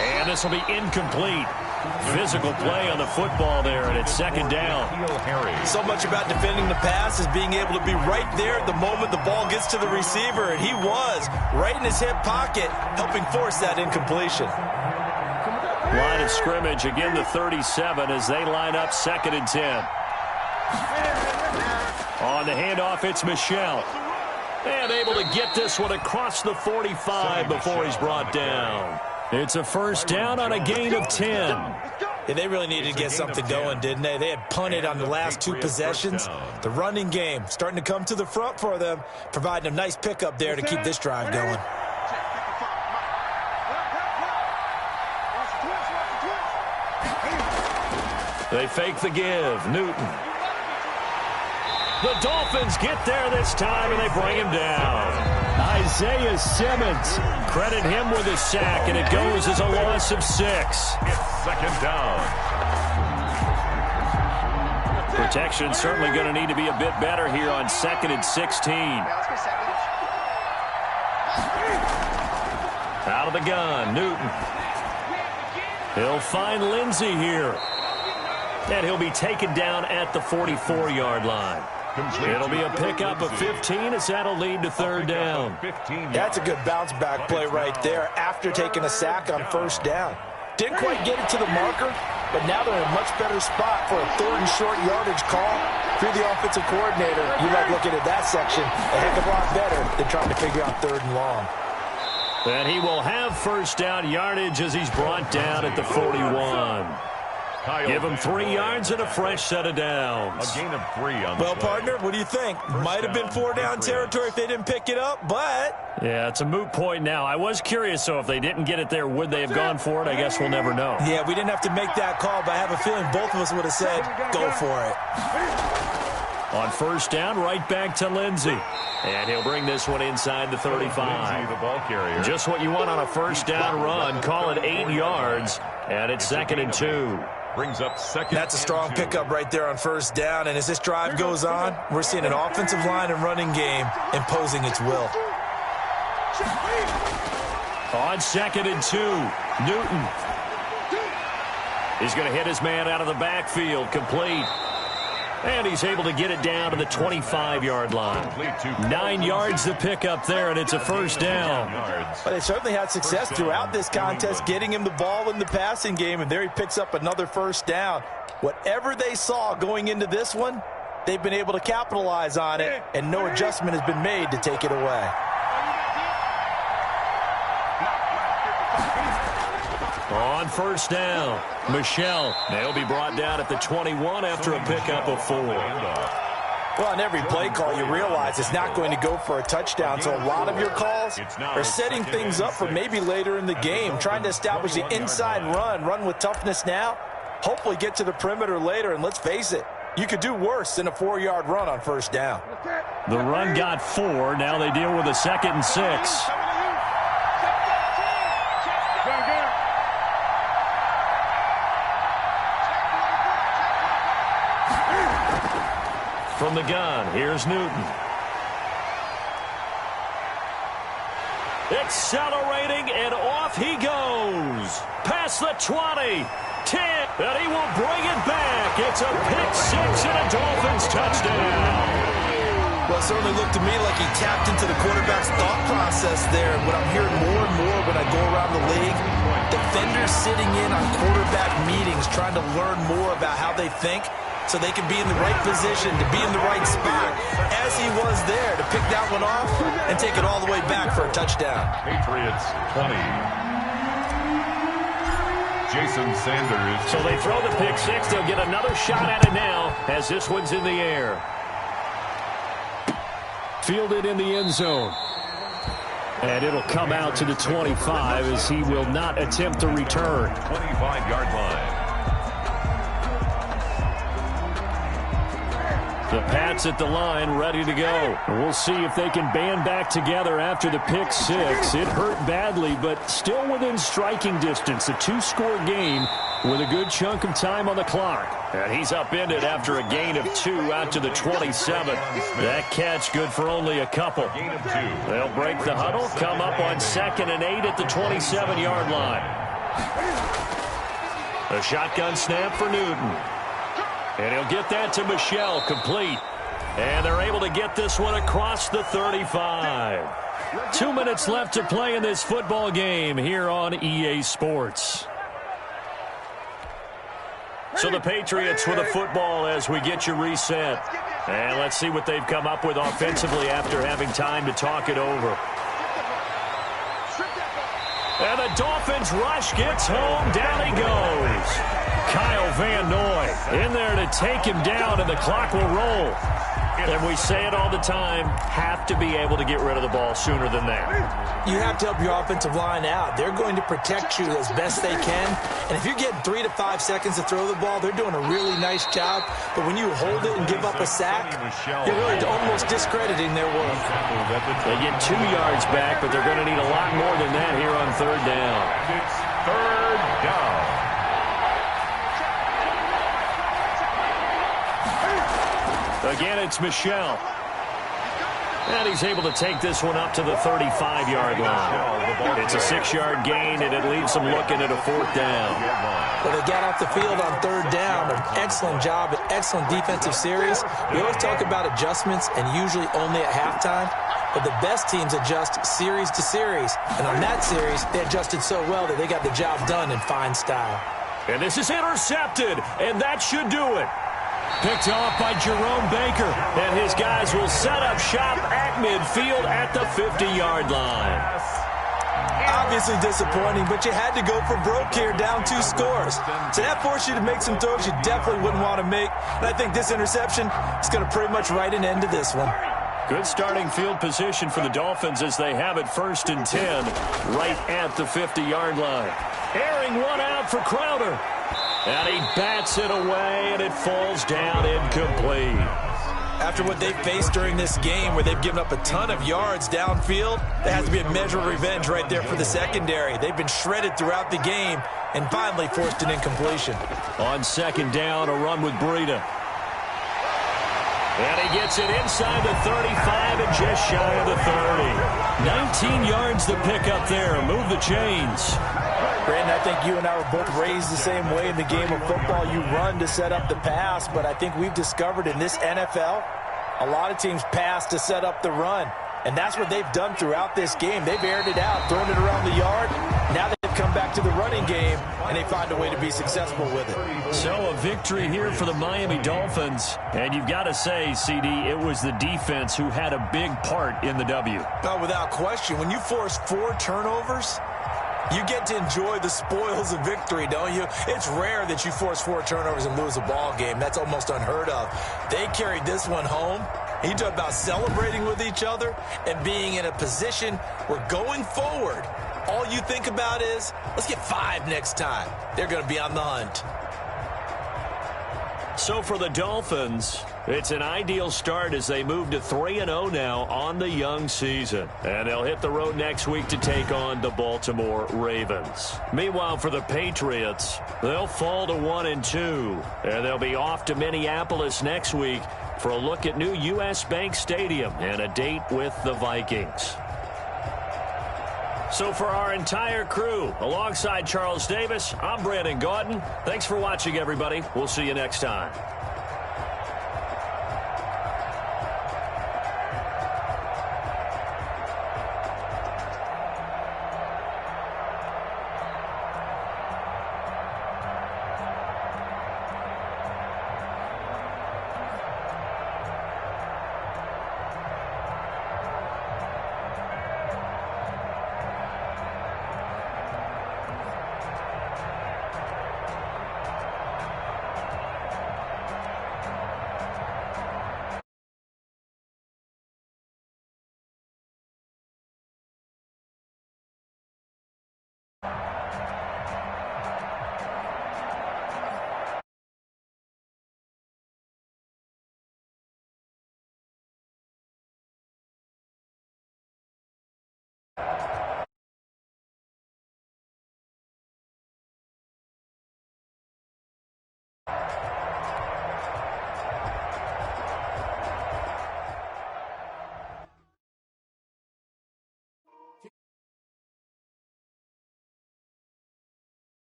And this will be incomplete. Physical play on the football there, and it's 2nd down. So much about defending the pass is being able to be right there at the moment the ball gets to the receiver, and he was right in his hip pocket, helping force that incompletion. Line of scrimmage, again the 37 as they line up 2nd and 10. On the handoff, it's Michel. And able to get this one across the 45 before he's brought down. It's a 1st down on a gain of 10. Yeah, they really needed to get something going, didn't they? They had punted on the last 2 possessions. The running game starting to come to the front for them, providing a nice pickup there to keep this drive going. They fake the give. Newton. The Dolphins get there this time, and they bring him down. Isaiah Simmons. Credit him with a sack, and it goes as a loss of 6. It's 2nd down. Protection certainly going to need to be a bit better here on 2nd and 16. Out of the gun, Newton. He'll find Lindsey here. And he'll be taken down at the 44-yard line. It'll be a pickup of 15 as that'll lead to third down. That's a good bounce-back play right there after taking a sack on first down. Didn't quite get it to the marker, but now they're in a much better spot for a third and short yardage call. If you're the offensive coordinator, you like looking at that section a heck of a lot better than trying to figure out third and long. And he will have first down yardage as he's brought down at the 41. Give him 3 yards and a fresh set of downs. A gain of 3 on the Well, play. partner, what do you think? Might have been 4-down territory if they didn't pick it up, but... Yeah, it's a moot point now. I was curious, so if they didn't get it there, would they have gone for it? I guess we'll never know. Yeah, we didn't have to make that call, but I have a feeling both of us would have said, go for it. On first down, right back to Lindsey. And he'll bring this one inside the 35. The ball carrier. Just what you want on a first down run. Call it 8 yards, and it's 2nd and 2. Brings up second. That's a strong pickup right there on first down. And as this drive goes on, we're seeing an offensive line and running game imposing its will. On 2nd and 2, Newton. He's going to hit his man out of the backfield, complete. And he's able to get it down to the 25-yard line. 9 yards to pick up there, and it's a first down. But they certainly had success throughout this contest, getting him the ball in the passing game, and there he picks up another first down. Whatever they saw going into this one, they've been able to capitalize on it, and no adjustment has been made to take it away. On first down, Michelle. They'll be brought down at the 21 after a pickup of 4. Well, on every play call, you realize it's not going to go for a touchdown, so a lot of your calls are setting things up for maybe later in the game, trying to establish the inside run with toughness now, hopefully get to the perimeter later, and let's face it, you could do worse than a 4-yard run on first down. The run got 4. Now they deal with a 2nd and 6. From the gun, here's Newton. Accelerating, and off he goes. Past the 20, 10, and he will bring it back. It's a pick-6 and a Dolphins touchdown. Well, it certainly looked to me like he tapped into the quarterback's thought process there. And what I'm hearing more and more when I go around the league, defenders sitting in on quarterback meetings trying to learn more about how they think, so they can be in the right position, to be in the right spot, as he was there, to pick that one off and take it all the way back for a touchdown. Patriots 20. Jason Sanders. So they throw the pick-6. They'll get another shot at it now as this one's in the air. Fielded in the end zone. And it'll come out to the 25 as he will not attempt to return. 25-yard line. The Pats at the line, ready to go. We'll see if they can band back together after the pick-6. It hurt badly, but still within striking distance. A 2-score game with a good chunk of time on the clock. And he's upended after a gain of 2 out to the 27. That catch good for only a couple. They'll break the huddle, come up on 2nd and 8 at the 27-yard line. A shotgun snap for Newton. And he'll get that to Michelle, complete. And they're able to get this one across the 35. 2 minutes left to play in this football game here on EA Sports. So the Patriots with a football as we get you reset. And let's see what they've come up with offensively after having time to talk it over. And the Dolphins rush gets home. Down he goes. Kyle Van Noy in there to take him down, and the clock will roll. And we say it all the time, have to be able to get rid of the ball sooner than that. You have to help your offensive line out. They're going to protect you as best they can. And if you're getting 3 to 5 seconds to throw the ball, they're doing a really nice job. But when you hold it and give up a sack, you're really almost discrediting their work. They get 2 yards back, but they're going to need a lot more than that here on third down. It's third down. Again, it's Michelle. And he's able to take this one up to the 35-yard line. It's a 6-yard gain, and it leaves them looking at a 4th down. Well, they got off the field on 3rd down. An excellent job, an excellent defensive series. We always talk about adjustments, and usually only at halftime. But the best teams adjust series to series. And on that series, they adjusted so well that they got the job done in fine style. And this is intercepted, and that should do it. Picked off by Jerome Baker, and his guys will set up shop at midfield at the 50-yard line. Obviously disappointing, but you had to go for broke here, down 2 scores. So that forced you to make some throws you definitely wouldn't want to make. And I think this interception is going to pretty much write an end to this one. Good starting field position for the Dolphins as they have it 1st and 10 right at the 50-yard line. Airing one out for Crowder. And he bats it away, and it falls down incomplete. After what they've faced during this game where they've given up a ton of yards downfield, there has to be a measure of revenge right there for the secondary. They've been shredded throughout the game and finally forced an incompletion. On 2nd down, a run with Breida. And he gets it inside the 35 and just shy of the 30. 19 yards to pick up there. Move the chains. Brandon, I think you and I were both raised the same way in the game of football. You run to set up the pass, but I think we've discovered in this NFL, a lot of teams pass to set up the run. And that's what they've done throughout this game. They've aired it out, thrown it around the yard. Now they've come back to the running game, and they find a way to be successful with it. So a victory here for the Miami Dolphins. And you've got to say, CD, it was the defense who had a big part in the W. No, without question. When you force 4 turnovers, you get to enjoy the spoils of victory, don't you? It's rare that you force 4 turnovers and lose a ball game. That's almost unheard of. They carried this one home. You talk about celebrating with each other and being in a position where going forward, all you think about is, let's get 5 next time. They're going to be on the hunt. So for the Dolphins, it's an ideal start as they move to 3-0 now on the young season. And they'll hit the road next week to take on the Baltimore Ravens. Meanwhile, for the Patriots, they'll fall to 1-2. And they'll be off to Minneapolis next week for a look at new U.S. Bank Stadium and a date with the Vikings. So for our entire crew, alongside Charles Davis, I'm Brandon Gaudin. Thanks for watching, everybody. We'll see you next time.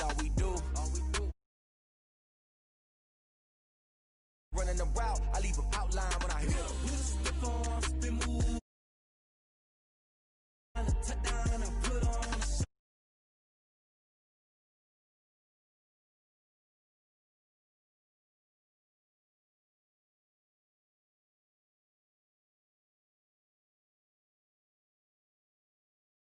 All we do. Running the route, I leave an outline when I hit.